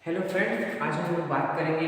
Hello friends, आज हम लोग बात करेंगे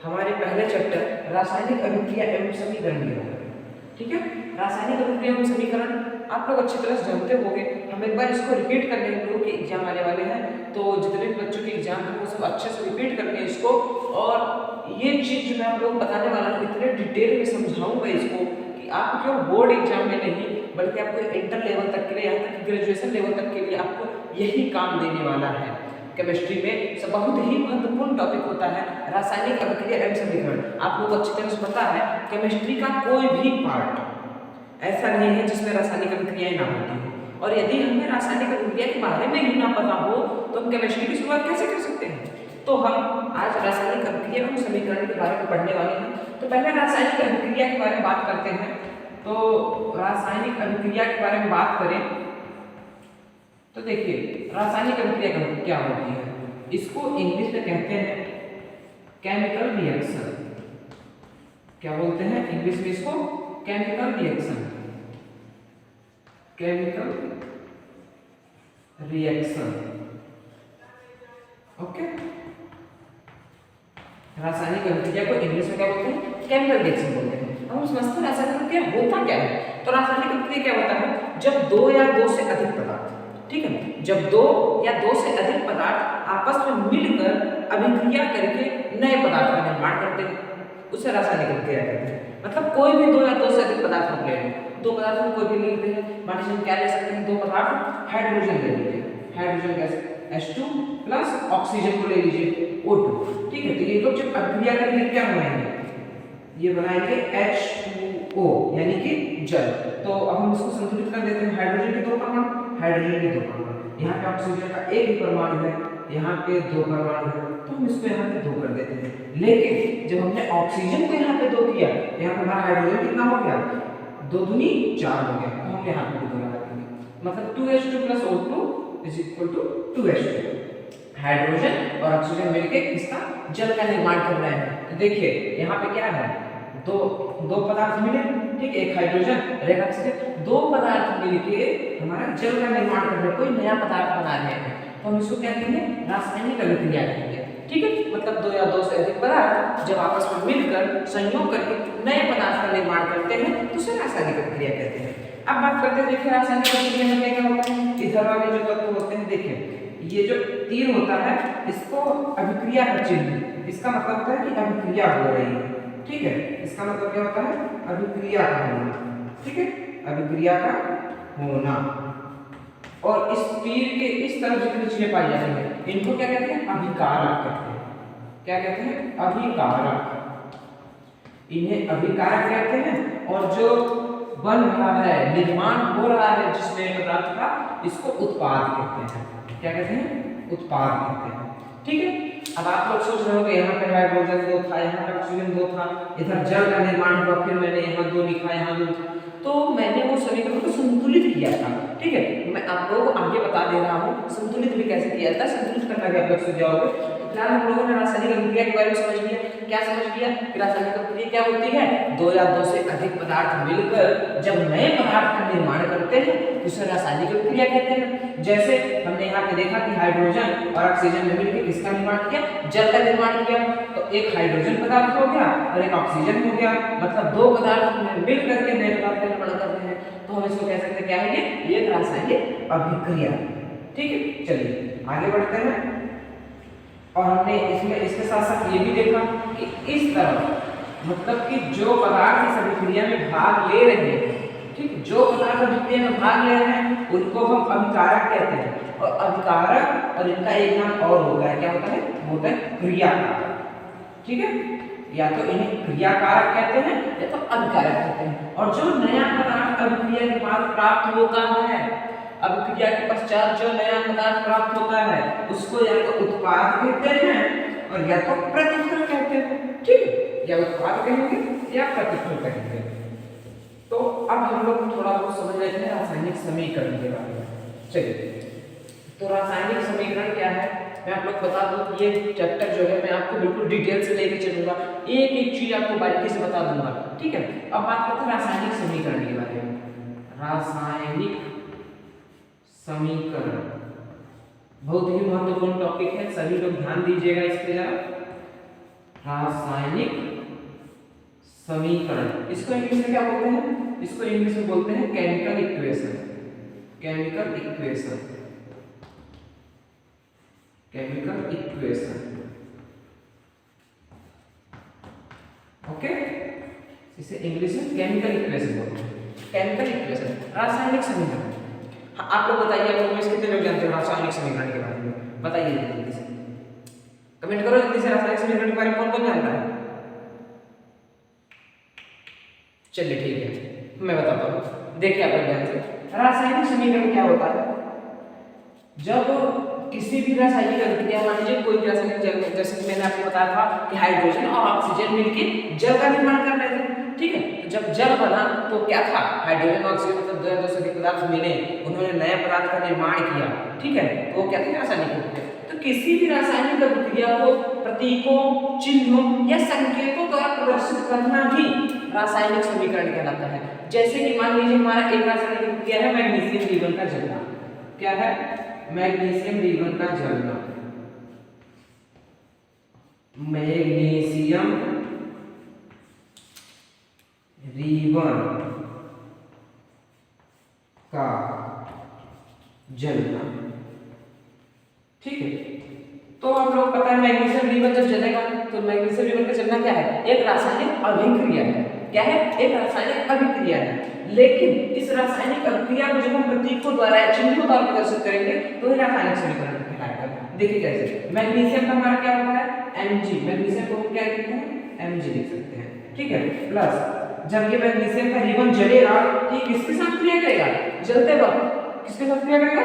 हमारे पहले चैप्टर रासायनिक अभिक्रिया एवं समीकरण के बारे में। ठीक है, रासायनिक अभिक्रिया एवं समीकरण आप लोग अच्छी तरह से जानते होंगे। हम एक बार इसको रिपीट कर लेंगे, लोगों के एग्जाम आने वाले हैं तो जितने भी बच्चों के एग्जाम हैं वो सब अच्छे से रिपीट कर लें इसको। और ये चीज़ जो मैं आप लोगों को बताने वाला हूँ इतने डिटेल में समझाऊंगा इसको कि आपको केवल बोर्ड एग्जाम में नहीं बल्कि आपको इंटर लेवल तक के लिए, यहाँ तक ग्रेजुएशन लेवल तक के लिए आपको यही काम देने वाला है। केमिस्ट्री में सब बहुत ही महत्वपूर्ण टॉपिक होता है रासायनिक अभिक्रिया एवं समीकरण। आप लोग अच्छी तरह से पता है केमिस्ट्री का कोई भी पार्ट ऐसा नहीं है जिसमें रासायनिक अभिक्रियाएं ना होती हो। और यदि हमें रासायनिक अभिक्रिया के बारे में ही ना पता हो तो हम केमिस्ट्री की शुरुआत कैसे कर सकते हैं। तो हम आज रासायनिक अभिक्रिया एवं समीकरण के बारे में पढ़ने वाले हैं। तो पहले रासायनिक अभिक्रिया के बारे में बात करते हैं। तो रासायनिक अभिक्रिया के बारे में बात करें तो देखिए रासायनिक अभिक्रिया क्या होती है, इसको इंग्लिश में कहते हैं केमिकल रिएक्शन। क्या बोलते हैं इंग्लिश में इसको? Chemical reaction. Chemical reaction, okay. रासायनिक अभिक्रिया को इंग्लिश में क्या बोलते हैं? केमिकल रिएक्शन बोलते हैं। हम समझते हैं रासायनिक अभिक्रिया होता क्या है। तो रासायनिक अभिक्रिया क्या होता है? जब दो या दो से अधिक पदार्थ, ठीक है, जब दो या दो से अधिक पदार्थ आपस में मिलकर अभिक्रिया करके नए पदार्थ का निर्माण करते हैं, उसे रासायनिक अभिक्रिया कहते हैं। मतलब कोई भी दो या दो से अधिक पदार्थ हम ले लें, दो पदार्थ में कोई भी ले लेते हैं, मान लीजिए हम क्या ले सकते हैं, दो पदार्थ हाइड्रोजन ले लीजिए, hydrogen gas H2 plus oxygen को ले लीजिए O2, ठीक है। तो ये लोग जब अभिक्रिया करेंगे क्या बनाएंगे? ये बनाएंगे H2O यानी कि जल। तो अब हम इसको संतुलित कर देते हैं। हाइड्रोजन के दो परमाणु, हाइड्रोजन के दो परमाणु, यहाँ पे ऑक्सीजन का एक ही परमाणु है, यहाँ पे दो परमाणु है, तो हम इसको यहाँ पे दो कर देते हैं। लेकिन जब हमने ऑक्सीजन को यहाँ पे दो किया, यहाँ पे हमारा हाइड्रोजन कितना हो गया? दो दूनी चार हो गया, तो हम यहाँ पे भी दो लगा देंगे। मतलब 2H2 plus O2 is equal to 2H2। Hydrogen और ऑक्सीजन मिलकर इसका जल का निर्माण कर रहे हैं। तो देखिए यहाँ पे क्या है, दो पदार्थ मिले, ठीक, एक हाइड्रोजन और एक ऑक्सीजन, दो पदार्थ मिलके हमारा जल का निर्माण कर रहे हैं, कोई नया पदार्थ बना रहे हैं। तो हम इसको क्या कहेंगे? रासायनिक अभिक्रिया कहेंगे, ठीक है। मतलब दो या दो से अधिक पदार्थ जब आपस में मिलकर संयोग करके नए पदार्थ का निर्माण करते हैं तो उसे रासायनिक अभिक्रिया कहते हैं। अब बात करते हैं, देखिए रासायनिक अभिक्रिया में क्या क्या होता है। इधर वाले जो तत्व होते हैं, देखिए ये जो तीर होता है इसको अभिक्रिया का चिन्ह, इसका मतलब होता है कि अभिक्रिया हो रही है, ठीक है। इसका मतलब क्या होता है? अभिक्रिया का होना, ठीक है, अभिक्रिया का होना। और इस तीर के इस तरफ जितनी चीजें पाई जाती है इनको क्या कहते हैं? अभिकारक कहते हैं। क्या कहते हैं? अभिकारक। इन्हें अभिकारक कहते हैं। और जो बन रहा है, निर्माण हो रहा है जिस नए पदार्थ का, इसको उत्पाद कहते हैं। क्या कहते हैं? उत्पाद कहते हैं, ठीक है। अब आप लोग सोच रहे हो कि यहाँ पे हाइड्रोजन दो था, यहाँ पे ऑक्सीजन दो था, इधर जल का निर्माण हुआ, फिर मैंने यहाँ दो लिखा, यहाँ दो था, तो मैंने वो समीकरण को संतुलित किया था, ठीक है। मैं आप लोगों को आगे बता दे रहा हूँ संतुलित भी कैसे किया जाता है। संतुलित करना भी आप लोग सीख जाओगे। फिलहाल हम लोगों ने रासायनिक अभिक्रिया के बारे में समझ लिया। क्या समझ लिया कि रासायनिक अभिक्रिया क्या होती है? दो या दो से अधिक पदार्थ मिलकर जब नए पदार्थ का निर्माण करते हैं तो उसे रासायनिक अभिक्रिया कहते हैं। जैसे हमने यहाँ पे देखा कि हाइड्रोजन और ऑक्सीजन ने मिलकर किसका निर्माण किया? जल का निर्माण किया। तो एक हाइड्रोजन पदार्थ हो गया और एक ऑक्सीजन हो गया, मतलब दो पदार्थ मिल करके नए पदार्थ का निर्माण करते हैं। तो हम इसको कह सकते हैं क्या है? ये एक रासायनिक अभिक्रिया, ठीक है। चलिए आगे बढ़ते हैं। और हमने इसमें इसके साथ साथ ये भी देखा कि इस तरह मतलब कि जो पदार्थ इस अभिक्रिया में भाग ले रहे हैं, ठीक, जो पदार्थ अभिक्रिया में भाग ले रहे हैं उनको हम अभिकारक कहते हैं। और अभिकारक और इनका एक नाम और होता है, क्या होता है? होता है क्रियाकारक, ठीक है। या तो इन्हें क्रियाकारक कहते हैं या तो अभिकारक कहते हैं। और जो नया पदार्थ अभिक्रिया के बाद प्राप्त होता है, अभिक्रिया के पश्चात जो नया पदार्थ प्राप्त होता है उसको या तो उत्पाद कहते हैं और या तो प्रतिफल कहते हैं, ठीक है। या उत्पाद कहेंगे या प्रतिफल कहेंगे। तो अब हम लोग थोड़ा बहुत समझ लेते हैं रासायनिक समीकरण के बारे में। चलिए, तो रासायनिक समीकरण क्या है मैं आप लोग बता दूं। ये चैप्टर जो है मैं आपको बिल्कुल डिटेल से लेके चलूंगा, एक एक चीज आपको बारीकी से बता दूंगा, ठीक है। अब बात करते हैं रासायनिक समीकरण के बारे में। रासायनिक समीकरण बहुत ही महत्वपूर्ण टॉपिक है, सभी लोग ध्यान दीजिएगा इस पे जरा। रासायनिक समीकरण, इसको इंग्लिश में क्या बोलते हैं? इसको इंग्लिश में बोलते हैं chemical equation. Chemical equation, chemical equation, okay. इसे इंग्लिश में केमिकल इक्वेशन बोलते हैं। केमिकल इक्वेशन, रासायनिक समीकरण। हाँ, आप लोग बताइए, आप लोग में से कितने लोग जानते हैं रासायनिक समीकरण के बारे में? बताइए जल्दी से, कमेंट करो जल्दी से। रासायनिक समीकरण के बारे में कौन कौन जानता है? चलिए ठीक है, मैं बताता हूँ। देखिए आप लोग ध्यान से, रासायनिक समीकरण क्या होता है? जब किसी भी रासायनिक अभिक्रिया, मान लीजिए कोई भी रासायनिक, जैसे कि मैंने आपको बताया था कि हाइड्रोजन और ऑक्सीजन मिलकर जल का निर्माण कर रहे थे, ठीक है। तो जब जल बना तो क्या था? हाइड्रोजन और ऑक्सीजन मतलब दो से अधिक पदार्थ मिले, उन्होंने नए पदार्थ का निर्माण किया, ठीक है। तो वो क्या थे? रासायनिक अभिक्रिया। तो किसी भी रासायनिक अभिक्रिया को प्रतीकों, चिन्हों या संकेतों द्वारा प्रदर्शित करना ही रासायनिक समीकरण कहलाता है। जैसे कि मान लीजिए हमारा एक रासायनिक अभिक्रिया है मैग्नीशियम रिबन का जलना। क्या है? मैग्नीशियम रिबन का जलना। मैग्नीशियम रिबन का जलना, ठीक है। तो आप लोग पता है मैग्नीशियम रिबन जब जलेगा तो मैग्नीशियम रिबन का जलना क्या है? एक रासायनिक अभिक्रिया है। क्या है? एक रासायनिक अभिक्रिया है। लेकिन इस रासायनिक अभिक्रिया को जब हम प्रतीकों द्वारा या चिन्हों द्वारा प्रदर्शित करेंगे तो ये रासायनिक समीकरण कहलाएगा। देखिए कैसे, मैग्नीशियम का हमारा क्या होता है? Mg। मैग्नीशियम को हम क्या लिखते हैं? Mg लिख सकते हैं, ठीक है। प्लस जब ये मैग्नीशियम का रिबन जलेगा, ठीक, किसके साथ क्रिया करेगा? जलते वक्त किसके साथ क्रिया करेगा?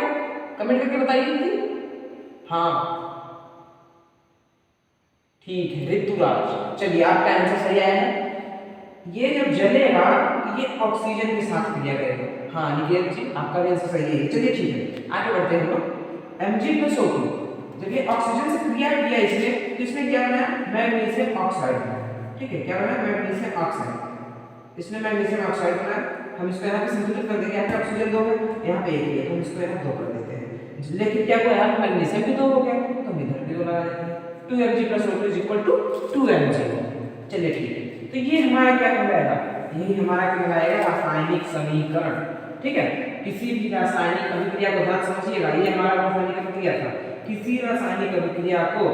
कमेंट करके बताइए। हाँ ठीक है, ऋतुराज। चलिए आपका आंसर सही आया है। ये जब जलेगा तो ये ऑक्सीजन के साथ क्रिया करेगा। हाँ निकेत जी, आपका भी आंसर सही है। चलिए ठीक है, आगे बढ़ते हैं हम लोग। Mg+O2 जब ये ऑक्सीजन से क्रिया किया इसने, तो इसने क्या बनाया? मैग्नीशियम ऑक्साइड बनाया, ठीक है। क्या बनाया? Magnesium oxide. इसने मैग्नीशियम ऑक्साइड बनाया। हम इसको यहाँ पे संतुलित कर देंगे। यहाँ पे ऑक्सीजन 2 है, यहाँ पे 1 है, तो हम इसको यहाँ 2 कर देते हैं। लेकिन क्या हुआ? यहाँ मैग्नीशियम भी 2 हो गया, तो हम इधर भी 2 लगा देते हैं। 2Mg+O2 = 2Mg। चलिए ठीक है, तो ये हमारा क्या कहलाएगा? यही हमारा कहलाएगा रासायनिक समीकरण, ठीक है। किसी भी रासायनिक अभिक्रिया को ध्यान समझिएगा, ये हमारा रासायनिक अभिक्रिया था। किसी रासायनिक अभिक्रिया को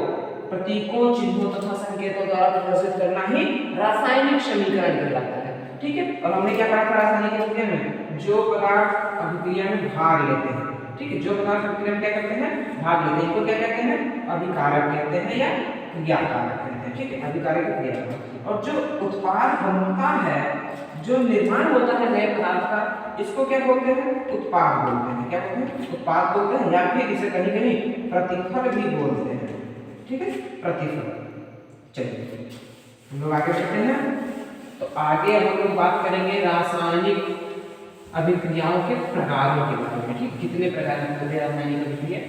प्रतीकों, चिन्हों तथा संकेतों द्वारा प्रदर्शित करना ही रासायनिक समीकरण कहलाता है, ठीक है। और हमने क्या कहा था रासायनिक अभिक्रिया में? जो पदार्थ अभिक्रिया में भाग लेते हैं, ठीक है, जो पदार्थ अभिक्रिया में क्या करते हैं? भाग लेते हैं, इनको क्या कहते हैं? अभिकारक कहते हैं या क्रियाकारक कहते हैं, ठीक है। अभिकारक या क्रियाकारक। और जो उत्पाद बनता है, जो निर्माण होता है नए पदार्थ का, इसको क्या बोलते हैं? उत्पाद बोलते हैं। क्या बोलते हैं? उत्पाद बोलते हैं, या फिर इसे कहीं कहीं प्रतिफल भी बोलते हैं, ठीक है, प्रतिफल। चलिए हम लोग आगे बढ़ते हैं। तो आगे हम लोग बात करेंगे रासायनिक अभिक्रियाओं के प्रकारों के बारे में, ठीक। कितने प्रकार की होती है रासायनिक अभिक्रिया?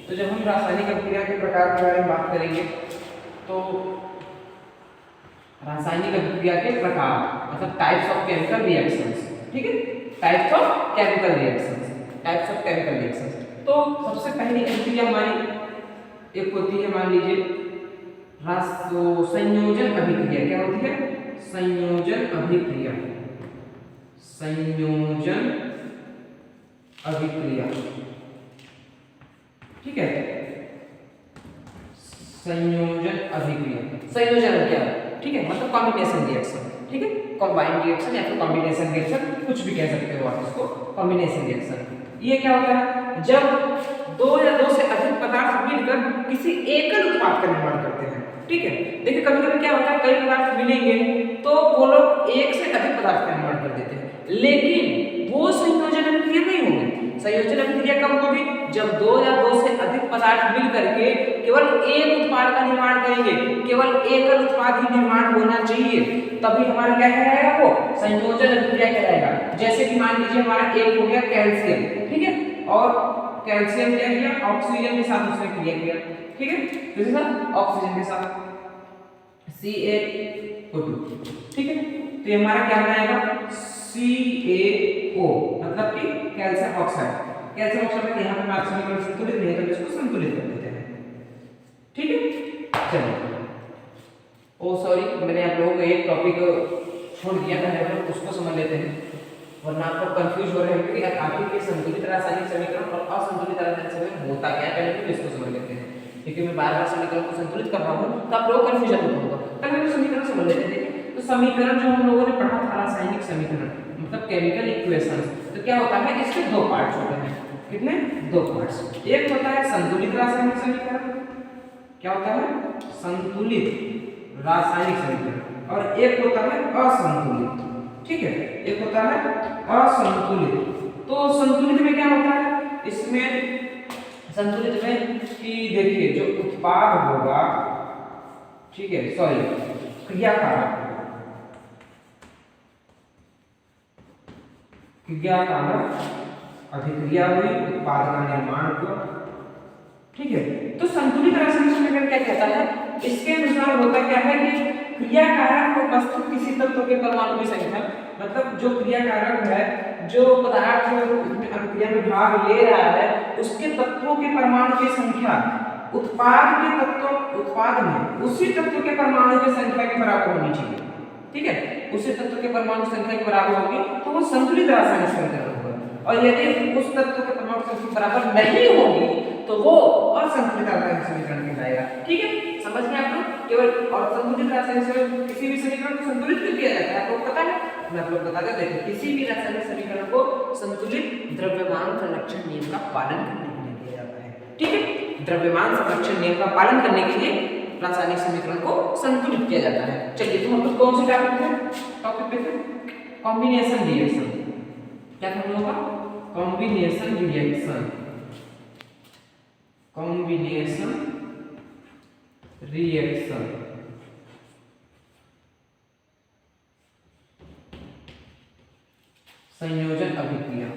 तो जब हम रासायनिक अभिक्रिया के प्रकार के बारे में बात करेंगे तो रासायनिक अभिक्रिया के प्रकार मतलब टाइप्स ऑफ केमिकल रिएक्शंस, ठीक है। Types of chemical reactions, types of chemical reactions. तो सबसे पहली अभिक्रिया हमारी एक होती है, मान लीजिए संयोजन अभिक्रिया। क्या होती है? संयोजन अभिक्रिया। संयोजन अभिक्रिया, ठीक है। संयोजन अभिक्रिया, संयोजन क्या है? ठीक है, मतलब कॉम्बिनेशन रिएक्शन, ठीक है। कंबाइंड रिएक्शन या फिर कॉम्बिनेशन रिएक्शन, कुछ भी कह सकते हो आप इसको, कॉम्बिनेशन रिएक्शन। ये क्या होता है? जब 2 या 2 से अधिक पदार्थ मिलकर किसी एकल उत्पाद का निर्माण करते हैं, ठीक है। देखिए कभी कभी क्या होता है, कई पदार्थ मिलेंगे तो वो लोग एक से अधिक पदार्थ का निर्माण कर देते हैं, लेकिन वो संयोजन अभिक्रिया नहीं होगी। संयोजन अभिक्रिया कब होगी? जब 2 या 2 से अधिक पदार्थ मिल करके केवल एक उत्पाद का निर्माण करेंगे, केवल एकल उत्पाद ही निर्माण होना चाहिए, तभी हमारा क्या कहलाएगा? वो संयोजन अभिक्रिया कहलाएगा। जैसे कि मान लीजिए हमारा एक हो गया कैल्शियम, ठीक है, और कैल्शियम क्या किया? ऑक्सीजन के साथ उसने क्रिया किया, ठीक है, किसके साथ? ऑक्सीजन के साथ, CaO2, ठीक है। तो ये हमारा क्या बनाएगा? CaO मतलब कि कैल्शियम ऑक्साइड। कैसे ऑप्शन में यहाँ पे हमारा समीकरण संतुलित नहीं है तो इसको संतुलित कर देते हैं। ठीक है, चलिए। ओ सॉरी, मैंने आप लोगों को एक टॉपिक छोड़ दिया था, हम लोग उसको समझ लेते हैं वरना आप लोग कंफ्यूज हो रहे हैं क्योंकि आखिर के संतुलित रासायनिक समीकरण और असंतुलित रासायनिक समीकरण होता क्या है, पहले तो इसको समझ लेते हैं क्योंकि मैं बार-बार समीकरण को संतुलित कर रहा हूं तो आप लोग कंफ्यूजन मत होगा। पहले हम समीकरण समझ लेते हैं। देखिए तो समीकरण जो हम लोगों ने पढ़ा था रासायनिक समीकरण मतलब केमिकल इक्वेशंस, तो क्या होता है इसके दो पार्ट्स होते हैं। कितने? दो पार्ट्स। एक होता है संतुलित रासायनिक समीकरण, क्या होता है? संतुलित रासायनिक समीकरण, और एक होता है असंतुलित। ठीक है, एक होता है असंतुलित। तो संतुलित में क्या होता है? इसमें संतुलित में कि देखिए जो उत्पाद होगा, ठीक है, सॉरी क्रियाकारक अभिक्रिया हुई, उत्पाद का निर्माण हुआ। ठीक है, तो संतुलित रासायनिक समीकरण क्या कहता है? इसके अनुसार होता क्या है कि क्रियाकारक को उपस्थित किसी तत्व के परमाणु की संख्या, मतलब जो क्रियाकारक है, जो पदार्थ उसमें अभिक्रिया में भाग ले रहा है, उसके तत्वों के परमाणु की संख्या उत्पाद में उसी तत्व के परमाणु की संख्या के बराबर होनी चाहिए। ठीक है, उसी तत्व के परमाणु संख्या के बराबर होगी तो वो संतुलित रासायनिक समीकरण होगा, और यदि उस तत्व के परमाणु संख्या बराबर नहीं होगी तो वो असंतुलित रासायनिक समीकरण कहलाएगा। ठीक है, समझ गए आप लोग? केवल और संतुलित रासायनिक समीकरण, किसी भी समीकरण को संतुलित क्यों किया जाता है आपको पता है? मैं आप लोग बता देता हूं। देखिए किसी भी रासायनिक समीकरण को संतुलित द्रव्यमान संरक्षण नियम का पालन करने के लिए किया जाता है। ठीक है, द्रव्यमान संरक्षण नियम का पालन करने के लिए रासायनिक समीकरण को संतुलित किया जाता है। चलिए तो हम लोग कौन से टॉपिक पे थे? Combination reaction. क्या था हम लोगों का? Combination reaction. कॉम्बिनेशन रिएक्शन संयोजन अभिक्रिया।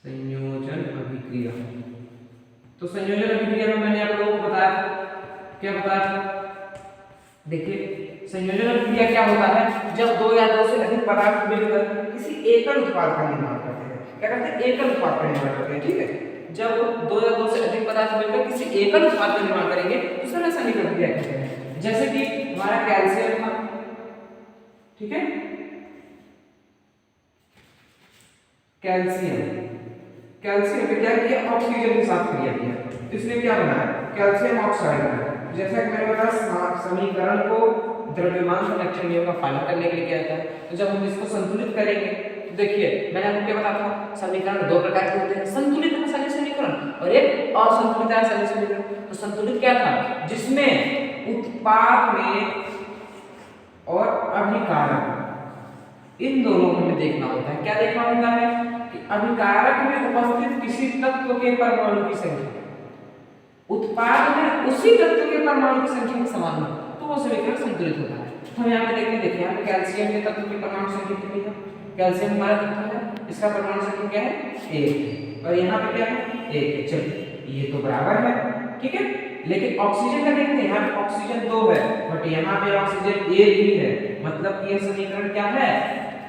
संयोजन अभिक्रिया। तो संयोजन अभिक्रिया में मैंने आप लोगों को बताया, क्या बताया था? देखिए संयोजन अभिक्रिया क्या होता है? जब दो या दो से अधिक पदार्थ मिलकर किसी एकल उत्पाद का निर्माण करते हैं। क्या करते हैं? एकल उत्पाद का निर्माण करते हैं। ठीक है, जब दो या दो से अधिक पदार्थ मिलकर किसी एकल उत्पाद का निर्माण करेंगे तो उसे रासायनिक अभिक्रिया कहते हैं। जैसे कि हमारा कैल्शियम था, ठीक है, कैल्शियम पे क्या किया? ऑक्सीजन के साथ क्रिया किया, तो इसने क्या बनाया? कैल्शियम ऑक्साइड बनाया। जैसा कि मैंने बताया समीकरण को द्रव्यमान संरक्षण नियम का पालन करने के लिए किया जाता है। तो जब हम इसको संतुलित करेंगे तो देखिए मैंने आपको क्या बताया था? समीकरण दो प्रकार के होते हैं, संतुलित रासायनिक समीकरण और एक असंतुलित रासायनिक समीकरण। तो संतुलित क्या था? जिसमें उत्पाद में और अभिकारक इन दोनों को हमें देखना होता है। क्या देखना होता है? कि अभिकारक में उपस्थित किसी तत्व के परमाणु की संख्या उत्पाद में उसी तत्व के परमाणु की संख्या के समान हो तो वो समीकरण संतुलित होता है। हम यहाँ पे देखिए यहाँ पे कैल्शियम के तत्व की परमाणु संख्या कितनी है? कैल्शियम हमारा तत्व है, इसका परमाणु संख्या क्या है? 1, और यहाँ पे क्या है? 1। चलिए ये तो बराबर है, ठीक है। लेकिन ऑक्सीजन का देखते हैं, यहाँ पे ऑक्सीजन 2 है बट यहाँ पे ऑक्सीजन 1 ही है, मतलब ये समीकरण क्या है?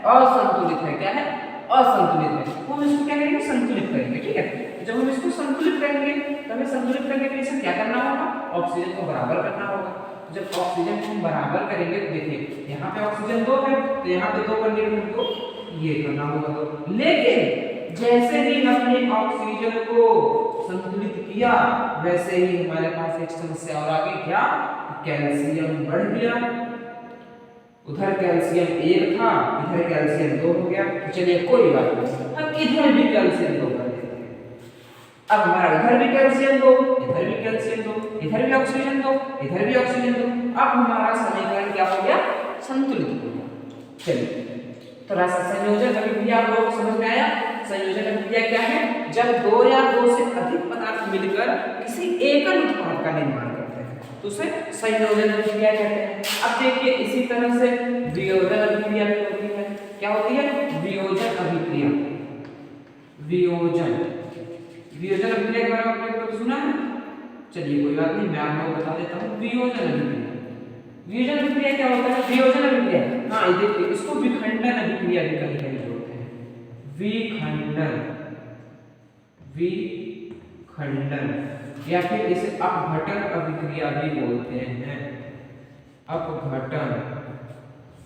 असंतुलित है। क्या है? असंतुलित है। तो हम इसको क्या करेंगे? संतुलित करेंगे। ठीक है, जब हम इसको संतुलित करेंगे तो हमें संतुलित करने के लिए इसे क्या करना होगा? ऑक्सीजन को बराबर करना होगा। जब ऑक्सीजन को हम बराबर करेंगे तो देखिए यहाँ पे ऑक्सीजन 2 है तो यहाँ पे 2 करने के लिए तो ये करना होगा। लेकिन जैसे ही हमने ऑक्सीजन को संतुलित किया वैसे ही हमारे पास एक समस्या और आ गई। क्या? कैल्शियम बढ़ गया। उधर कैल्शियम 1 था, इधर कैल्शियम 2 हो गया। तो चलिए कोई बात नहीं, हम इधर भी कैल्शियम 2 कर देते हैं। अब हमारा इधर भी कैल्शियम 2, इधर भी कैल्शियम 2, इधर भी ऑक्सीजन 2, इधर भी ऑक्सीजन 2। अब हमारा समीकरण क्या हो गया? संतुलित हो गया। चलिए तो संयोजन अभिक्रिया आप लोगों को समझ में आया? संयोजन अभिक्रिया क्या है? जब 2 या 2 से अधिक पदार्थ मिलकर किसी एकल उत्पाद का निर्माण करते हैं तो उसे संयोजन अभिक्रिया कहते हैं। अब देखिए इसी तरह से वियोजन अभिक्रिया भी होती है। क्या होती है? वियोजन अभिक्रिया। वियोजन अभिक्रिया के बारे में आपने कभी सुना है? चलिए कोई बात नहीं, मैं आप लोगों को बता देता हूँ। वियोजन अभिक्रिया वियोजन अभिक्रिया क्या होता है? वियोजन अभिक्रिया, हाँ ये देखिए इसको विखंडन अभिक्रिया भी कहीं कहीं बोलते हैं। विखंडन, विखंडन या फिर इसे अपघटन अभिक्रिया भी बोलते हैं। अपघटन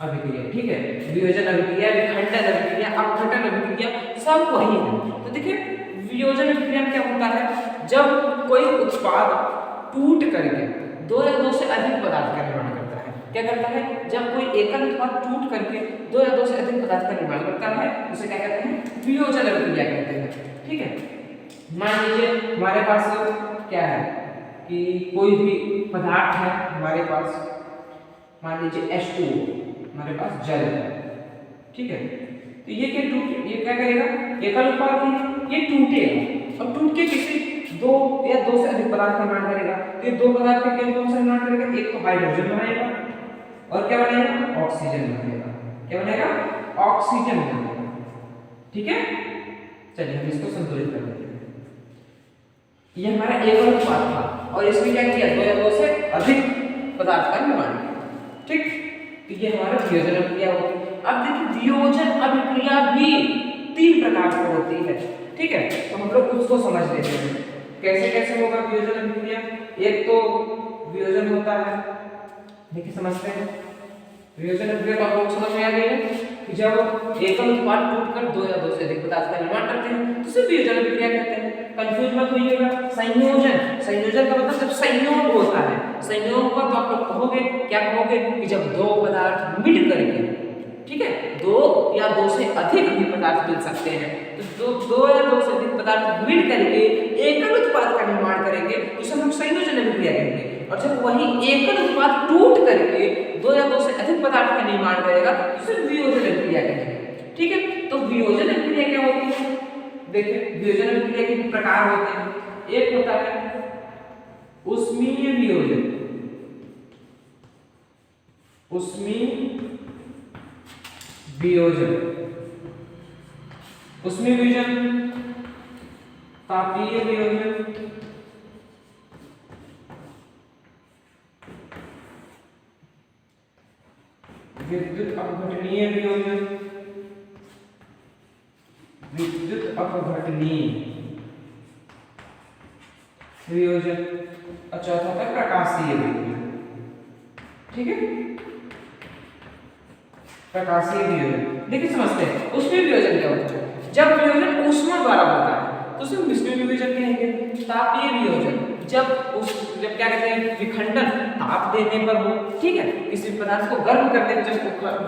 अभिक्रिया, ठीक है। वियोजन अभिक्रिया, विखंडन अभिक्रिया, अपघटन अभिक्रिया सब वही है। तो देखिए वियोजन अभिक्रिया में क्या होता है? जब कोई उत्पाद टूट करके दो या दो से अधिक पदार्थ का निर्माण करता है। क्या करता है? जब कोई एकल उत्पाद टूट करके दो या दो से अधिक पदार्थ का निर्माण करता है उसे क्या कहते हैं? वियोजन अभिक्रिया कहते हैं, ठीक है। मान लीजिए हमारे पास क्या है कि कोई भी पदार्थ है हमारे पास, मान लीजिए H2O हमारे पास जल है, ठीक है। तो ये क्या करेगा? एकल उत्पाद है, ये टूटेगा और टूट के किसी दो या दो से अधिक पदार्थ का निर्माण करेगा। तो ये दो पदार्थ का कौन सा निर्माण करेगा? एक तो हाइड्रोजन बनाएगा और क्या बनाएगा? ऑक्सीजन बनाएगा। क्या बनाएगा? ऑक्सीजन बनाएगा, ठीक है। चलिए हम इसको संतुलित कर देते हैं। ये हमारा एकल उत्पाद था और इसमें क्या किया? दो या दो से अधिक पदार्थ का निर्माण किया, ठीक। तो ये हमारा वियोजन अभिक्रिया होती है। अब देखिए वियोजन अभिक्रिया भी 3 प्रकार से होती है, ठीक है। तो हम लोग उसको समझ लेते हैं कैसे कैसे होगा वियोजन अभिक्रिया। एक तो वियोजन होता है, देखिए समझते हैं वियोजन अभिक्रिया का आप लोग समझ में आ गए कि जब एकल उत्पाद टूटकर दो या दो से अधिक पदार्थ का निर्माण करते हैं तो उसे वियोजन अभिक्रिया कहते हैं। कंफ्यूज मत होइएगा। संयोजन, संयोजन का मतलब जब संयोग होता है, संयोग का तो आप लोग कहोगे क्या कहोगे कि जब दो पदार्थ मिल करके, ठीक है, दो या दो से अधिक भी पदार्थ मिल सकते हैं, तो दो या दो से अधिक पदार्थ मिल करके एकल उत्पाद का निर्माण करेंगे उसे हम संयोजन अभिक्रिया कहेंगे। और जब वही एकल उत्पाद टूट करके दो या दो से अधिक पदार्थ का निर्माण करेगा उसे वियोजन अभिक्रिया कहेंगे, ठीक है। तो वियोजन अभिक्रिया क्या होती है? देखिए वियोजन अभिक्रिया के प्रकार होते हैं। एक होता है उष्मीय वियोजन, उष्मीय वियोजन, उष्मीय वियोजन, तापीय वियोजन, विद्युत अपघटनीय वियोजन, विद्युत अपघटनीय वियोजन और चौथा होता है प्रकाशीय वियोजन, ठीक है। प्रकाशीय वियोजन देखिए समझते हैं उष्मीय वियोजन क्या होता है? जब वियोजन ऊष्मा द्वारा होता है तो उसे उष्मीय वियोजन कहेंगे। तापीय वियोजन जब क्या कहते हैं विखंडन ताप देने पर हो, ठीक है, किसी पदार्थ को गर्म करने पर जब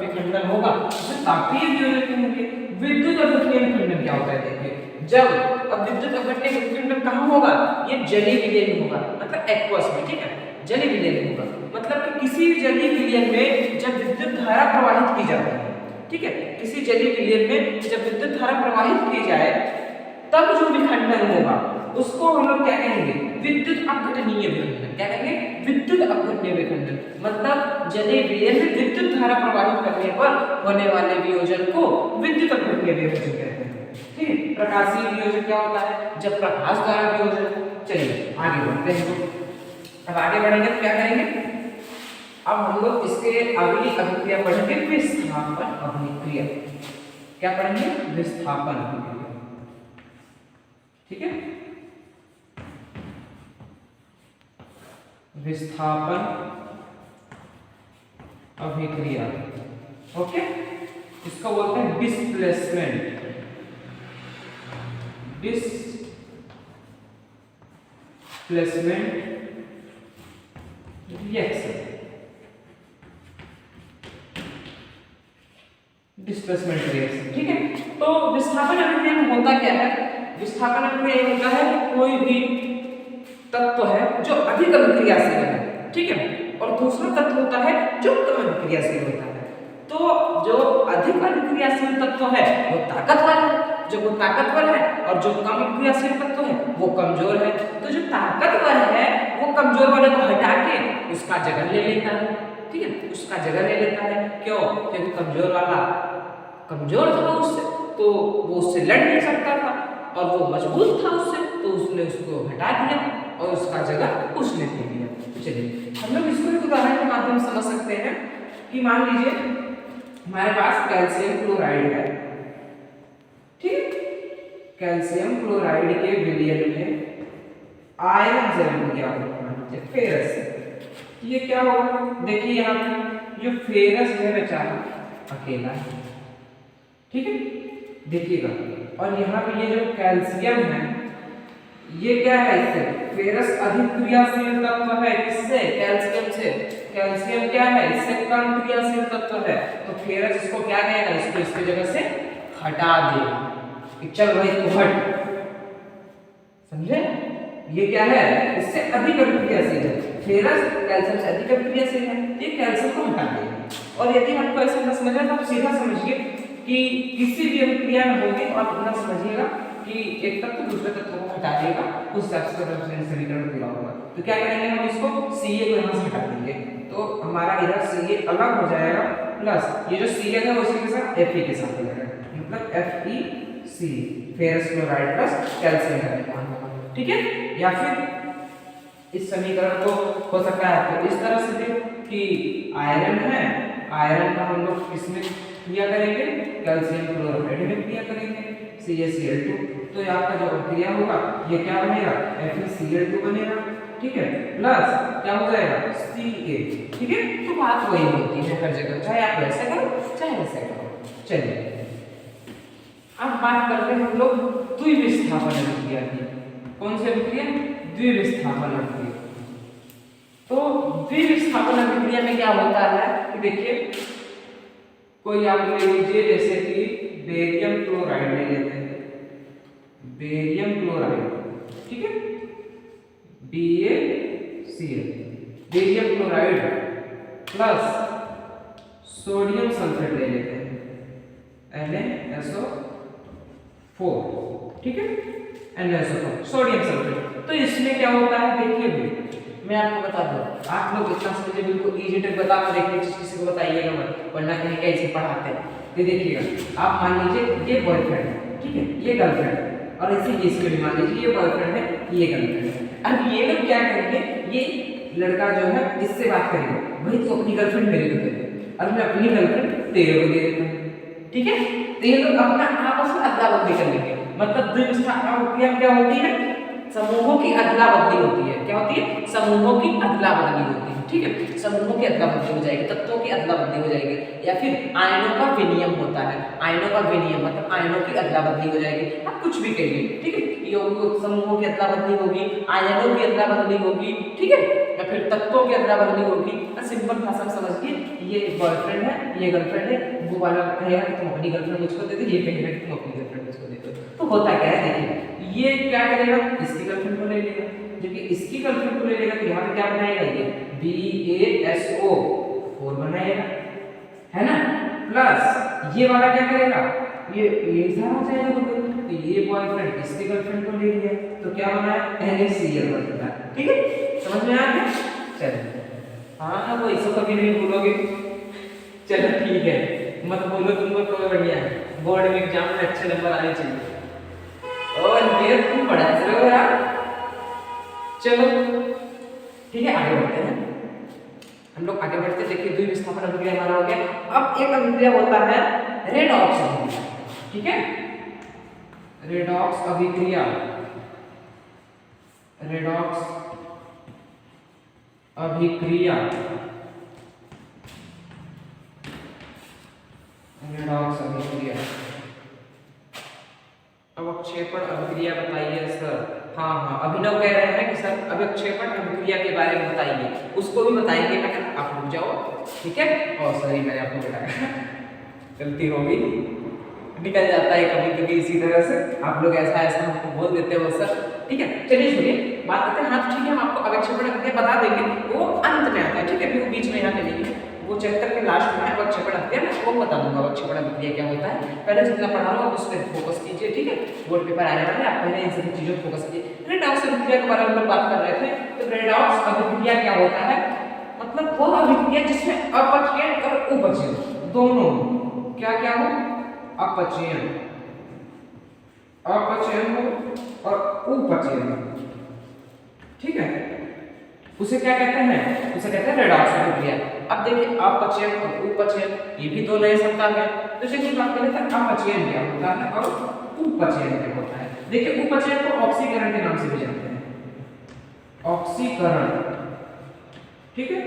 विखंडन होगा उसे तापीय वियोजन कहेंगे। विद्युत अपघटनीय विखंडन क्या होता है? देखिए जब अब विद्युत अपघटनीय विखंडन कहाँ होगा? ये जलीय विलयन में होगा, मतलब एक्वस में, ठीक है, जलीय विलयन में होगा। मतलब कि किसी जलीय विलयन में जब विद्युत धारा प्रवाहित की जाती है, ठीक है, किसी जलीय विलयन में जब विद्युत धारा प्रवाहित की जाए तब जो विखंडन होगा उसको हम लोग क्या कहेंगे? विद्युत अपघटनीय विखंडन। क्या कहेंगे? विद्युत अपघटनीय विखंडन। मतलब जलीय विलयन में विद्युत धारा प्रवाहित करने पर होने वाले वियोजन को विद्युत अपघटनीय वियोजन कहते हैं, ठीक है। प्रकाशीय वियोजन क्या होता है? जब प्रकाश द्वारा वियोजन। चलिए आगे बढ़ते हैं। अब आगे बढ़ेंगे तो क्या करेंगे? अब हम लोग इसके अगली अभिक्रिया पढ़ेंगे विस्थापन अभिक्रिया। क्या पढ़ेंगे? विस्थापन अभिक्रिया, ठीक है। विस्थापन अभिक्रिया, ओके। इसको बोलते हैं displacement, displacement reaction, displacement reaction, ठीक है। तो विस्थापन अभिक्रिया में होता क्या है? विस्थापन अभिक्रिया होता है कोई भी तत्व है जो अधिक अभिक्रियाशील है, ठीक है, और दूसरा तत्व होता है जो कम अभिक्रियाशील होता है। तो जो अधिक अभिक्रियाशील तत्व है वो ताकतवर है, जो वो ताकतवर है, और जो कम अभिक्रियाशील तत्व है वो कमजोर है। तो जो ताकतवर है वो कमजोर वाले को हटा के उसका जगह ले लेता है, ठीक है, उसका जगह ले लेता है। क्यों? क्योंकि कमजोर वाला कमजोर था उससे, तो वो उससे लड़ नहीं सकता था, और वो मजबूत था उससे, तो उसने उसको हटा दिया और उसका जगह उसने पी लिया। तो चलिए हम लोग इसको एक उदाहरण के माध्यम से समझ सकते हैं कि मान लीजिए हमारे पास कैल्शियम क्लोराइड है, ठीक है, कैल्शियम क्लोराइड के विलयन में आयरन जरूर दिया होगा फेरस। ये क्या होगा, देखिए यहाँ पे जो फेरस है बेचारा अकेला है, ठीक है, देखिएगा, और यहाँ पे ये जो कैल्शियम है ये क्या है, इससे फेरस अधिक क्रियाशील तत्व है, किससे, कैल्शियम से। कैल्शियम क्या है, इससे कम क्रियाशील तत्व है, तो फेरस इसको क्या कहेगा, इसको इसकी जगह से हटा देगा, चल भाई तू हट, समझे। ये क्या है, इससे अधिक क्रियाशील है, फेरस कैल्शियम से अधिक क्रियाशील है, ये कैल्शियम को हटा देगा। और यदि हमको ऐसे ना समझना तो आप सीधा समझिए कि किसी भी अभिक्रिया में होगी तो आप इतना समझिएगा कि एक तत्व दूसरे तत्व को हटा देगा, उस हिसाब से समीकरण पूरा होगा। तो क्या करेंगे हम इसको Ca को यहाँ से हटा देंगे, तो हमारा इधर Ca अलग हो जाएगा, प्लस ये जो Cl है वो इसके साथ Fe के साथ हो जाएगा, मतलब FeC ferrous chloride plus calcium का, ठीक है। या फिर इस समीकरण को हो सकता है तो इस तरह से दे कि आयरन है, आयरन का हम लोग किसमें क्रिया करेंगे, कैल्शियम क्लोराइड में क्रिया करेंगे, CaCl2, तो यहाँ का जो क्रिया होगा ये क्या बनेगा, FeCl2 बनेगा, ठीक है, प्लस क्या हो जाएगा Ca, ठीक है। तो बात वही होती है हर जगह, चाहे आप वैसे करो चाहे वैसे करो। चलिए अब बात करते हैं हम लोग द्विविस्थापन अभिक्रिया की। कौन सी अभिक्रिया, द्विविस्थापन अभिक्रिया। तो द्विविस्थापन अभिक्रिया में क्या होता है कि देखिए कोई आप ले लीजिए, जैसे कि बेरियम क्लोराइड ले लेते हैं, बेरियम क्लोराइड, ठीक है, BaCl, barium chloride plus sodium sulphate ले लेते हैं, NaSO4, ठीक है, NaSO4 सोडियम सल्फेट। तो इसमें क्या होता है, देखिए भी मैं आपको बता दूं, आप लोग इतना समझे बिल्कुल इजी तक बता कर देखिए, किसी को बताइएगा मत, वरना कहीं कैसे पढ़ाते हैं। ये देखिएगा, आप मान लीजिए ये बॉयफ्रेंड है, ठीक है, ये गर्लफ्रेंड, और ऐसे इसमें भी मान लीजिए ये बॉयफ्रेंड है, ये गर्लफ्रेंड है। अब ये लोग क्या करेंगे, ये लड़का जो है इससे बात करेगा, भाई तू अपनी गर्लफ्रेंड मेरे को दे दे, और मैं अपनी गर्लफ्रेंड तेरे को दे देता हूँ, ठीक है। तो ये लोग अपना आपस में अदला बदली कर लेंगे, मतलब द्विविस्थापन अभिक्रिया क्या होती है, समूहों की अदला बदली होती है। क्या होती है, समूहों की अदला बदली होती है, ठीक है, समूहों की अदला बदली हो जाएगी, तत्वों की अदला बदली हो जाएगी, या फिर आयनों का विनिमय होता है, आयनों का विनिमय मतलब आयनों की अदला बदली हो जाएगी, आप कुछ भी कहिए, ठीक है, समूहों की अदला बदली होगी, आयनों की अदला बदली होगी, ठीक है, या फिर तत्वों की अदला बदली होगी। सिंपल भाषा में समझिए, ये बॉयफ्रेंड है, ये गर्लफ्रेंड है, वो वाला कहेगा कि तुम अपनी गर्लफ्रेंड मुझको दे दो, ये कहेगा कि तुम अपनी गर्लफ्रेंड मुझको दे दो। तो होता क्या है, देखिए ये क्या करेगा, इसकी गर्लफ्रेंड को ले लेगा, जबकि इसकी गर्लफ्रेंड को ले लेगा तो यहाँ पे क्या बनाएगा, ये BaSO4 बनाएगा, है ना, प्लस ये वाला क्या करेगा, ये सारा जाएगा, तो ये बॉयफ्रेंड इसकी गर्लफ्रेंड को ले लिया, तो क्या बना है, NaCl बना है, ठीक है, समझ में आ गया। चलिए हाँ वो इसको कभी नहीं भूलोगे, चलो ठीक है, मत भूलो, तुमको तो बढ़िया है, बोर्ड में एग्जाम में अच्छे नंबर आने चाहिए। और ये तुम पढ़ा चलो यार, चलो ठीक है, आगे बढ़ते हैं हम लोग, आगे बढ़ते देखिए द्विविस्थापन अभिक्रिया हमारा हो गया। अब एक अभिक्रिया होता है रेडॉक्स अभिक्रिया, ठीक है, रेडॉक्स अभिक्रिया, रेडॉक्स अभिक्रिया, रेडॉक्स अभिक्रिया। अब अवक्षेपण अभिक्रिया बताइए सर। हाँ हाँ, अभिनव कह रहे हैं कि सर अवक्षेपण अभिक्रिया के बारे में बताइए, उसको भी बताएंगे, मैं आप रुक जाओ, ठीक है। और सॉरी मैंने आपको बताया, गलती हो गई, निकल जाता है कभी कभी इसी तरह से, आप लोग ऐसा ऐसा हमको बोल देते हो सर, ठीक है। चलिए सुनिए बात करते हैं, हाँ ठीक है, हम आपको अवक्षेपण अभिक्रिया बता देंगे, वो अंत में आता है, ठीक है, अभी वो बीच में यहाँ पे नहीं है, वो चैप्टर के लास्ट में अवक्षेपण अभिक्रिया, मैं वो बता दूंगा अवक्षेपण अभिक्रिया क्या होता है। पहले जितना पढ़ा लो उस पर फोकस कीजिए, ठीक है, बोर्ड पेपर आने वाले, आप पहले इन सभी चीजों पर फोकस कीजिए। रेडॉक्स अभिक्रिया के बारे में हम लोग बात कर रहे थे, तो रेडॉक्स अभिक्रिया क्या होता है, मतलब वो अभिक्रिया जिसमें अपचयन और उपचयन दोनों, क्या क्या हो, अपचयन, अपचयन हो और उपचयन, ठीक है, उसे क्या कहते हैं, उसे कहते हैं रेडॉक्स प्रक्रिया। अब देखिए अपचयन और उपचयन, ये भी दो नए शब्द आ गए। तो चलिए बात करें तो अपचयन क्या होता है और उपचयन क्या होता है। देखिए उपचयन को ऑक्सीकरण के नाम से भी जानते हैं, ऑक्सीकरण, ठीक है,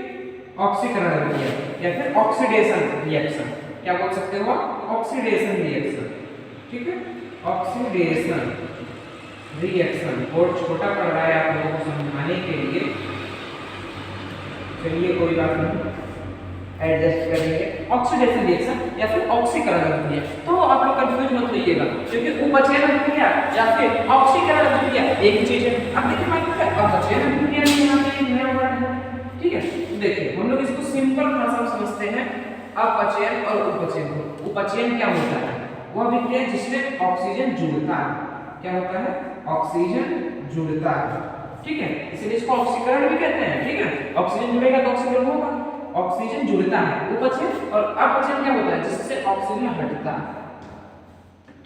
ऑक्सीकरण क्रिया या फिर ऑक्सीडेशन रिएक्शन, क्या बोल सकते हो आप, ऑक्सीडेशन रिएक्शन, ठीक है, ऑक्सीडेशन रिएक्शन। और छोटा पड़ रहा है आप लोगों को समझाने के लिए, चलिए कोई बात नहीं, एडजस्ट करेंगे। ऑक्सीडेशन रिएक्शन या फिर ऑक्सीकरण अभिक्रिया, तो आप लोग कंफ्यूज मत होइएगा, क्योंकि उपचयन अभिक्रिया या फिर ऑक्सीकरण अभिक्रिया एक ही चीज है। अब देखिए बात अपचयन अभिक्रिया में यहाँ पे नया वर्ड है, ठीक है। देखिए हम लोग इसको सिंपल भाषा में समझते हैं, अपचयन और उपचयन। उपचयन क्या होता है, वह अभिक्रिया जिसमें ऑक्सीजन जुड़ता है, क्या होता है, ऑक्सीजन जुड़ता है, ठीक है, इसलिए इसको ऑक्सीकरण भी कहते हैं, ठीक है। ऑक्सीजन जुड़ेगा तो ऑक्सीकरण होगा, ऑक्सीजन जुड़ता है। उपचयन और अपचयन क्या होता है, जिससे ऑक्सीजन हटता है,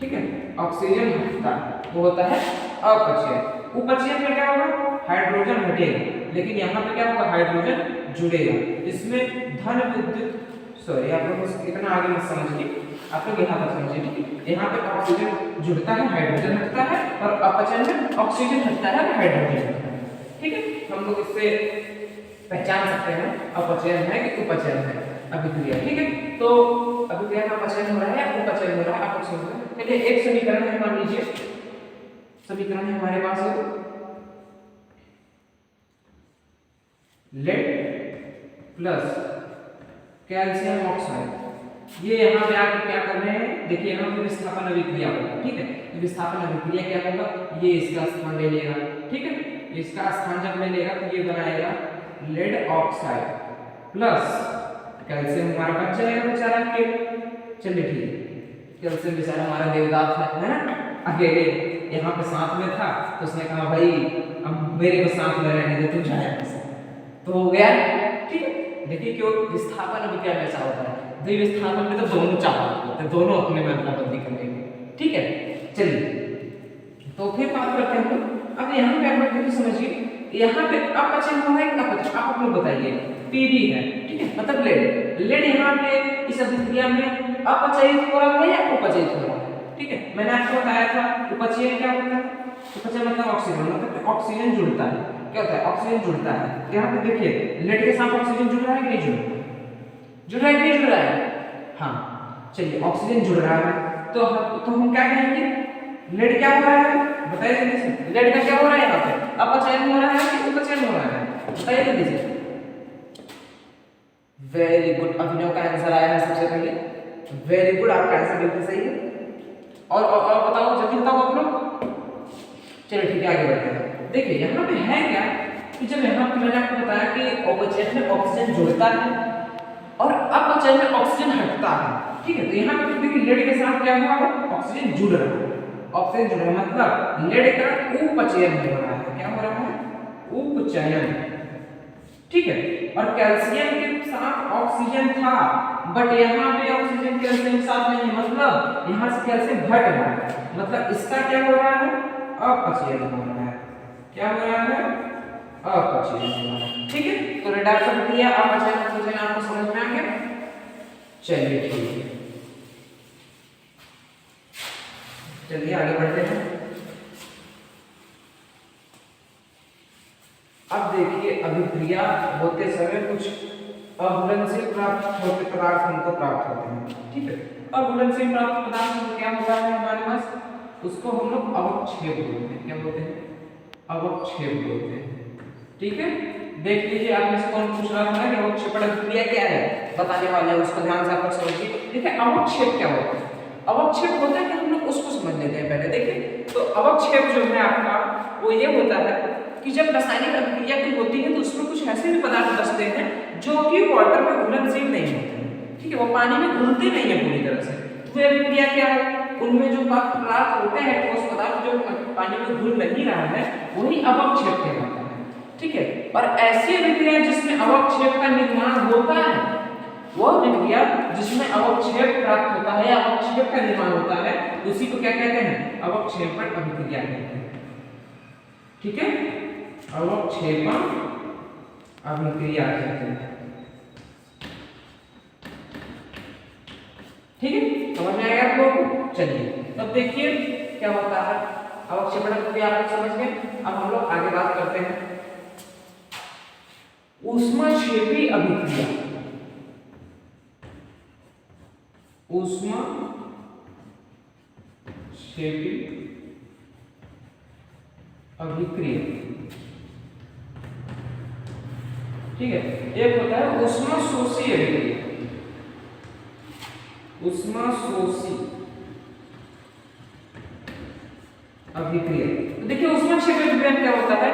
ठीक है, ऑक्सीजन हटता है, वो होता है अपचयन। उपचयन में क्या होगा, हाइड्रोजन हटेगा, लेकिन यहाँ पे क्या होगा, हाइड्रोजन जुड़ेगा। इसमें धन विद्युत, सॉरी आप लोग इतना आगे मत समझिए, आप लोग यहाँ पर समझिए, ठीक है। यहाँ पे ऑक्सीजन जुड़ता है, हाइड्रोजन हटता है, और अपचयन में ऑक्सीजन हटता है, हाइड्रोजन हटता है, ठीक है। हम लोग इससे पहचान सकते हैं अपचयन है कि उपचयन है अभिक्रिया, ठीक है। तो अभिक्रिया का अपचयन हो रहा है या उपचयन हो रहा है, अपचयन हो रहा है। चलिए एक समीकरण है, मान लीजिए समीकरण है हमारे पास है, लेड प्लस कैल्शियम ऑक्साइड। ये यहाँ पे आके क्या कर रहे हैं, देखिए यहाँ पे विस्थापन अभिक्रिया होगा, ठीक है। विस्थापन अभिक्रिया क्या होगा, ये इसका स्थान ले लेगा, ठीक है। इसका स्थान जब ले लेगा तो ये बनाएगा लेड ऑक्साइड प्लस कैल्शियम, हमारा बच जाएगा बेचारा के, चलिए ठीक है। कैल्शियम बेचारा हमारा देवदास है ना, अकेले यहाँ पे साथ में था, तो उसने कहा भाई अब मेरे को साथ में रहने दे, तुम जाए, तो हो गया, ठीक है। देखिए क्यों, विस्थापन अभिक्रिया में ऐसा होता है, विस्थापन में तो दोनों चाहते होते हैं, दोनों अपने में अपना बंदी कर लेंगे, ठीक है। चलिए तो फिर बात करते हैं। अब यहाँ पे आप लोग समझिए, यहाँ पे अपचयन हो रहा है कि अपचयन, आप लोग बताइए, पीबी है, ठीक है, मतलब लेड, लेड यहाँ पे इस अभिक्रिया में अपचयित हो रहा है या उपचयित हो रहा है, ठीक है। मैंने आपको बताया था उपचयन क्या होता है, उपचयन मतलब ऑक्सीजन, मतलब ऑक्सीजन जुड़ता है, क्या होता है, ऑक्सीजन जुड़ता है। यहाँ पे देखिए लेड के साथ ऑक्सीजन जुड़ रहा है कि नहीं जुड़ रहा है, नहीं जुड़ रहा है, हाँ चलिए ऑक्सीजन जुड़ रहा है, तो हम क्या कहेंगे, लेड क्या हो रहा है, बताइए जल्दी से, लेड का क्या हो रहा है, यहाँ पे अपचयन हो रहा है कि उपचयन हो रहा है, बताइए जल्दी से। वेरी गुड, अभिनव का आंसर आया है सबसे पहले, वेरी गुड, आपका आंसर बिल्कुल सही है। और बताओ, जल्दी बताओ आप लोग, चलिए ठीक है आगे बढ़ते हैं। देखिए यहाँ पे है क्या कि जब यहाँ पे मैंने आपको बताया कि अपचयन में ऑक्सीजन जुड़ता है और अपचयन में ऑक्सीजन हटता है, ठीक है। तो यहाँ पे देखिए लेड के साथ क्या हुआ है, ऑक्सीजन जुड़ रहा है, ऑक्सीजन जुड़ रहा है, मतलब लेड का उपचयन हो रहा है, क्या हो रहा है, उपचयन, ठीक है। और कैल्शियम के साथ ऑक्सीजन था, बट यहाँ पे ऑक्सीजन कैल्शियम के साथ नहीं, मतलब यहाँ से कैल्शियम घट रहा है, मतलब इसका क्या हो रहा है, अपचयन हो रहा है, क्या हो रहा है, अपचयन हो रहा है, ठीक है। तो रेडॉक्स प्रक्रिया अपचयन अपचयन आपको समझ में आ गया, चलिए ठीक है, चलिए आगे बढ़ते हैं। अब देखिए अभिक्रिया होते समय कुछ अघुलनशील प्राप्त होते पदार्थ हमको प्राप्त होते हैं, ठीक है। अघुलनशील प्राप्त पदार्थ क्या होता है हमारे पास, उसको हम लोग अवक्षेप बोलते हैं, क्या बोलते हैं, अवक्षेप बोलते हैं, ठीक है। देख लीजिए आप में से कौन पूछ रहा था कि अवक्षेपण अभिक्रिया क्या है, बताने वाले हैं, उसको ध्यान से आप लोग समझिए। देखिए अवक्षेप क्या होता है, अवक्षेप होता है कि हम लोग उसको समझ लेते हैं पहले। देखिए तो अवक्षेप जो है आपका वो ये होता है कि जब रासायनिक अभिक्रिया कोई होती है तो उसमें कुछ ऐसे भी पदार्थ बचते हैं जो कि वाटर में घुलनशील नहीं होते हैं, ठीक है, वो पानी में घुलते नहीं है पूरी तरह से। तो ये अभिक्रिया क्या है, उनमें जो पदार्थ होते हैं ठोस पदार्थ जो पानी में घुल नहीं रहा है वही अवक्षेप कहलाता है, ठीक है। और ऐसी अभिक्रिया जिसमें अवक्षेप का निर्माण होता है, वो अभिक्रिया जिसमें अवक्षेप प्राप्त होता है या अवक्षेप का निर्माण होता है, उसी को क्या कहते हैं, अवक्षेपण अभिक्रिया कहते हैं, ठीक है। अवक्षेपण अभिक्रिया कहते हैं। ठीक है, समझ में आएगा आप लोगों को? चलिए तब देखिए क्या होता है अवक्षेपण अभिक्रिया, आप समझ गए। अब हम लोग आगे बात करते हैं ऊष्माक्षेपी अभिक्रिया। ऊष्माक्षेपी अभिक्रिया, ठीक है। एक होता है ऊष्माशोषी अभिक्रिया। ऊष्माशोषी अभिक्रिया, तो देखिए ऊष्माक्षेपी अभिक्रिया क्या होता है,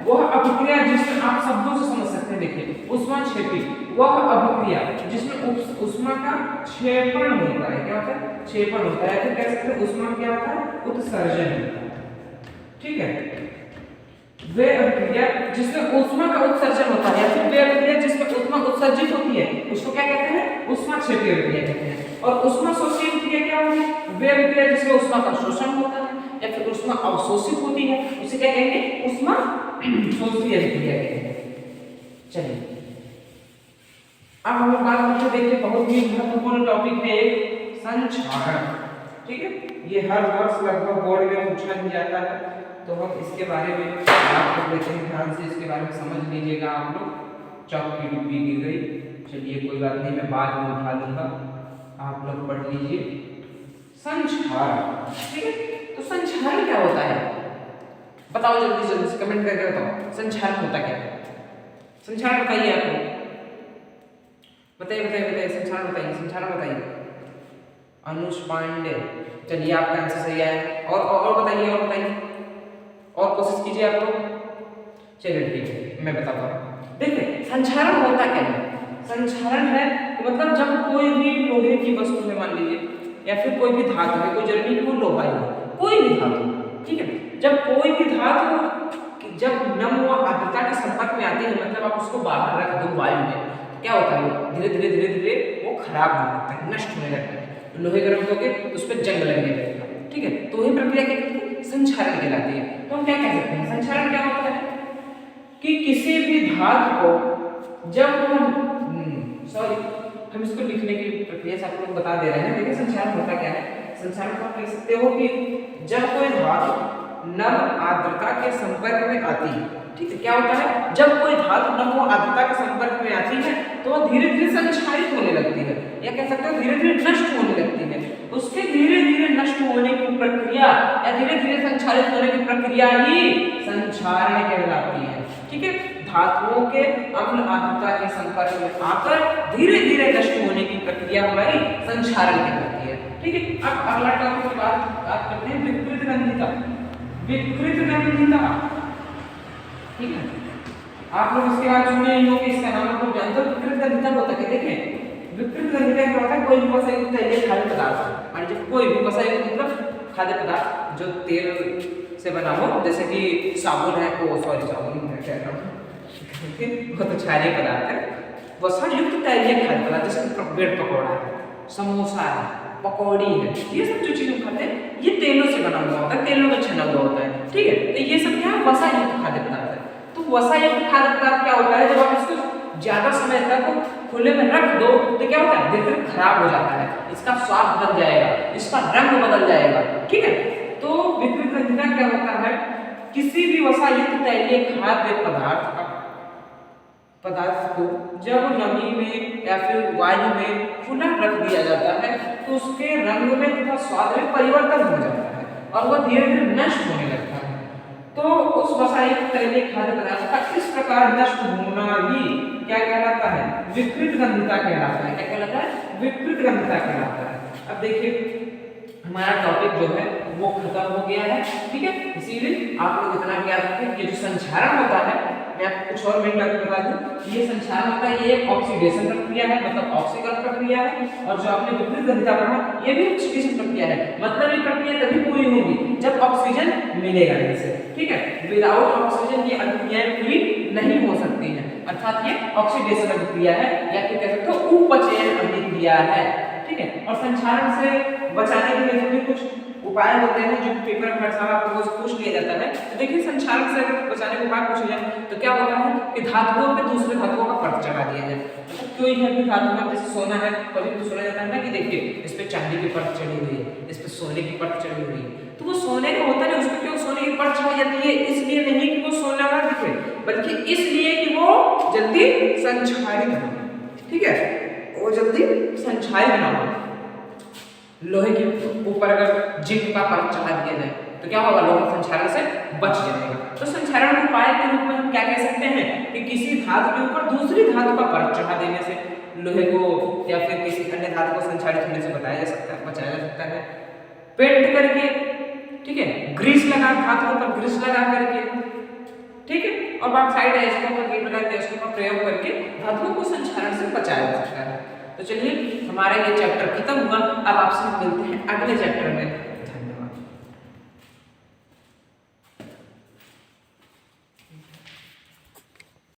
वह अभिक्रिया जिसमें आप शब्दों से समझ सकते हैं। देखिए ऊष्माक्षेपी वह अभिक्रिया जिसमें ऊष्मा का क्षेपण होता है। क्या होता है? क्षेपण होता है। तो कह सकते हैं ऊष्मा क्या होता है? उत्सर्जन होता है। ठीक है, वे अभिक्रिया जिसमें ऊष्मा का उत्सर्जन होता है, या फिर वे अभिक्रिया जिसमें ऊष्मा उत्सर्जित होती है, उसको क्या कहते हैं? ऊष्माक्षेपी अभिक्रिया कहते हैं। और ऊष्माशोषी अभिक्रिया क्या होती है? वे अभिक्रिया जिसमें ऊष्मा का शोषण होता है या फिर ऊष्मा अवशोषित होती है, उसे क्या कहेंगे? ऊष्माशोषी अभिक्रिया कहेंगे। चलिए अब हम लोग बात करते हैं, देखिए बहुत ही महत्वपूर्ण टॉपिक है एक संक्षारण। ठीक है, ये हर वर्ष लगभग बोर्ड में पूछा भी जाता है, तो हम इसके बारे में बात कर लेते हैं। ध्यान से इसके बारे में समझ लीजिएगा आप लोग। चौक की डुब्बी गिर गई, चलिए कोई बात नहीं, मैं बाद में उठा लूंगा, आप लोग पढ़ लीजिए। संक्षारण, ठीक है। तो संक्षारण क्या होता है बताओ, जल्दी जल्दी से कमेंट करके बताओ, संक्षारण होता क्या है? संक्षारण बताइए आप लोग, बताइए बताइए बताइए, संक्षारण बताइए, संक्षारण बताइए। अनुष पांडे, चलिए आपका आंसर सही है। और बताइए, और बताइए, और कोशिश कीजिए आप लोग। चलिए ठीक है, मैं बताता हूँ। देखिए संक्षारण होता क्या है? संक्षारण है कि मतलब जब कोई भी लोहे की वस्तु है, मान लीजिए, या फिर कोई भी धातु है, कोई जरूरी नहीं वो लोहा ही है, कोई भी धातु, ठीक है। जब कोई भी धातु जब नम व आर्द्रता के संपर्क में आती है, मतलब आप उसको बाहर रख दो वायु में, क्या होता है? धीरे धीरे धीरे धीरे वो खराब होने लगता है, नष्ट होने लगता है। लोहे गर्म होकर उस पर जंग लगने लगेगा, ठीक है। तो वही प्रक्रिया क्या कहते हैं? संक्षारण कहलाती है। तो हम क्या कह सकते हैं? संक्षारण क्या होता है कि किसी भी धातु को जब हम इसको लिखने की प्रक्रिया से आप लोग बता दे रहे हैं। देखिए संक्षारण होता क्या है? संक्षारण को आप कह सकते हो कि जब कोई धातु नम आर्द्रता के संपर्क में आती है, ठीक है। क्या होता है? जब कोई धातु नम व आर्द्रता के संपर्क में आती है तो वह धीरे धीरे संक्षारित होने लगती है, या कह सकते हो धीरे धीरे नष्ट होने लगती है। उसके धीरे धीरे नष्ट होने की प्रक्रिया या धीरे धीरे संक्षारित होने की प्रक्रिया ही संक्षारण कहलाती है, ठीक है। धातुओं के अम्ल आर्द्रता के संपर्क में आकर धीरे धीरे नष्ट होने की प्रक्रिया हमारी संक्षारण कहलाती है, ठीक है। अब अगला टॉपिक की बात करते हैं विकृत गंधिता। विकृत गंधिता, ठीक है। आप लोग इसके बाद सुने ही होंगे, इसका नाम आप लोग जानते हो। विकृत गंधिता होता है, देखिए विकृत गंधिता क्या होता है? कोई भी वसा युक्त तैलीय खाद्य पदार्थ, मान लीजिए कोई भी वसा युक्त मतलब खाद्य पदार्थ जो तेल से बना हो, जैसे कि साबुन है, साबुन है कह रहा हूँ, वो तो क्षारीय पदार्थ है। वसा युक्त तैलीय खाद्य पदार्थ जैसे ब्रेड पकौड़ा है, समोसा है, पकौड़ी है, ये सब जो चीज हम खाते हैं ये तेलों से बना हुआ होता है, तेलों में छना हुआ होता है, ठीक है। तो ये सब क्या है? वसा युक्त खाद्य पदार्थ है। तो वसा युक्त खाद्य पदार्थ क्या होता है? जब आप इसको ज्यादा समय तक खुले में रख दो तो क्या होता है? धीरे धीरे खराब हो जाता है, इसका स्वाद बदल जाएगा, इसका रंग बदल जाएगा, ठीक है। तो विकृत गंधिता क्या होता है? किसी भी वसा युक्त तैलीय खाद्य पदार्थ को जब नमी में या फिर वायु में खुला रख दिया जाता है तो उसके रंग में तथा स्वाद में परिवर्तन हो जाता है और वह धीरे धीरे नष्ट होने लगता है। तो उस वसा युक्त तैलीय खाद्य पदार्थ का इस प्रकार नष्ट होना ही क्या कहलाता है? विकृत गंधिता कहलाता है। क्या कहलाता है? विकृत गंधिता कहलाता है। अब देखिए हमारा टॉपिक जो है वो खत्म हो गया है, ठीक है। इसीलिए आप लोग इतना याद रखें कि जो संक्षारण होता है, मैं आपको कुछ और मिनट में बता दूं, ये संक्षारण होता है, ये ऑक्सीडेशन प्रक्रिया है, मतलब ऑक्सीकरण प्रक्रिया है। और जो आपने विकृत गंधिता पढ़ा ये भी ऑक्सीडेशन प्रक्रिया है, मतलब ये प्रक्रिया तभी पूरी होगी जब ऑक्सीजन मिलेगा इनसे, ठीक है। विदाउट ऑक्सीजन ये अभिक्रियाएं पूरी नहीं हो सकती हैं, अर्थात ये ऑक्सीडेशन अभिक्रिया है या फिर कह सकते हो उपचयन अभिक्रिया है, ठीक ठीक है। और संक्षारण से बचाने के लिए भी कुछ उपाय होते हैं जो पेपर में आपको पूछ लिया जाता है। तो देखिए संक्षारण से अगर बचाने के उपाय पूछे जाए तो क्या होता है कि धातुओं पे दूसरे धातुओं का परत चढ़ा दिया जाए। तो कोई भी धातु में जैसे सोना है, कभी तो सुना जाता है ना कि देखिए इस पे चांदी की परत चढ़ी हुई है, इस पे सोने की परत चढ़ी हुई है। तो वो सोने का होता है, उस पर क्यों सोने की परत चढ़ी जाती है? इसलिए नहीं कि वो सोना ना दिखे, बल्कि इसलिए कि वो जल्दी संक्षारित हो, ठीक है, वो जल्दी संक्षारित ना हो। लोहे के ऊपर अगर जिंक का परत चढ़ा दिया जाए तो क्या होगा, लोहा संक्षारण से बच जाएगा। तो संक्षारण उपाय के रूप में हम क्या कह सकते हैं कि किसी धातु के ऊपर दूसरी धातु का परत चढ़ा देने से लोहे को या फिर किसी अन्य धातु को संक्षारित होने से बचाया जा सकता है। पेंट करके, ठीक है, ग्रीस लगा, धातुओं पर ग्रीस लगा करके, ठीक है, और बाक्साइड एस्को पर कई प्रकार के एस्को का प्रयोग करके धातुओं को संक्षारण से बचाया जा सकता है। तो चलिए हमारा ये चैप्टर खत्म हुआ। अब आपसे मिलते हैं अगले चैप्टर में।